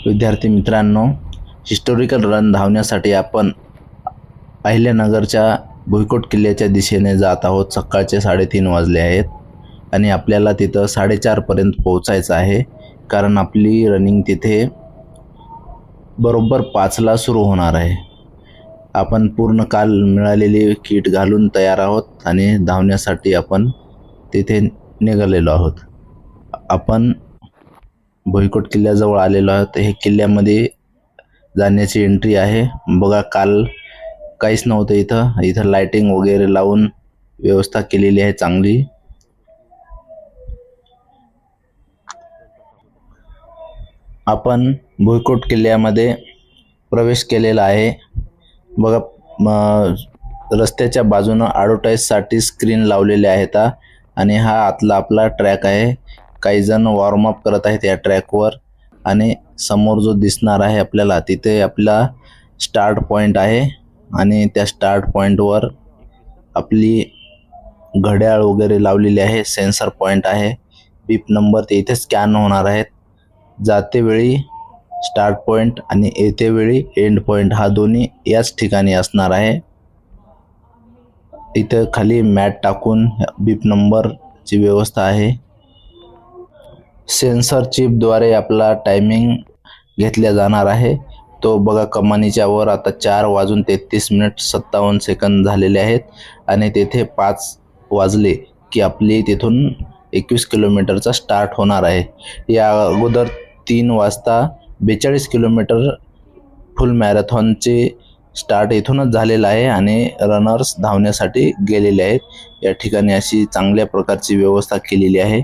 विद्यार्थी मित्रांनो, historical run धावण्यासाठी आपण अहिल्यानगरच्या भुईकोट किल्ल्याच्या दिशेने जात आहोत। सकाळचे 3:30 वाजले आहेत आणि आपल्याला तिथं 4:30 पर्यंत पोहोचायचं आहे, कारण आपली रनिंग तिथे बरोबर 5 ला सुरू होणार आहे। आपण पूर्ण काल मिळालेली किट घालून तयार आहोत आणि धावण्यासाठी आपण तिथे निघालेलो आहोत। आपण भुईकोट किल्ल्याजवळ आलेलो आहोत। हे किल्ल्यामध्ये जाण्याची एंट्री आहे। बघा, काल काहीच नव्हतं इथं लाइटिंग वगैरे लावून व्यवस्था केलेली आहे चांगली। आपण भुईकोट किल्ल्यामध्ये प्रवेश केलेला आहे। बघा, रस्त्याच्या बाजूने ॲडव्हर्टाइज साठी स्क्रीन लावलेले आहेत आणि हा आतला आपला ट्रॅक आहे। काही जण वॉर्म अप करत आहेत या ट्रॅकवर आणि समोर जो दिसणार आहे आपल्याला, तिथे आपला स्टार्ट पॉइंट आहे आणि त्या स्टार्ट पॉइंटवर आपली घड्याळ वगैरे लावलेली आहे। सेन्सर पॉइंट आहे, बीप नंबर ते इथे स्कॅन होणार आहेत। जाते वेळी स्टार्ट पॉइंट आणि येते वेळी एंड पॉइंट हा दोन्ही याच ठिकाणी असणार आहे। इथे खाली मॅट टाकून बीप नंबरची व्यवस्था आहे। सेन्सर चिप द्वारे आपला टायमिंग घेतला जाणार आहे। तो बघा, कमानीच्या वर आता 4:33:57 झालेले आहेत आणि तेथे 5 वाजले की आपली तिथून 21 किलोमीटरचा स्टार्ट होणार आहे। या अगोदर 3 वाजता 42 किलोमीटर फुल मॅरेथॉनचे स्टार्ट इथूनच झालेला आहे आणि रनर्स धावण्यासाठी गेलेले आहेत। या ठिकाणी अशी चांगल्या प्रकारची व्यवस्था केलेली आहे।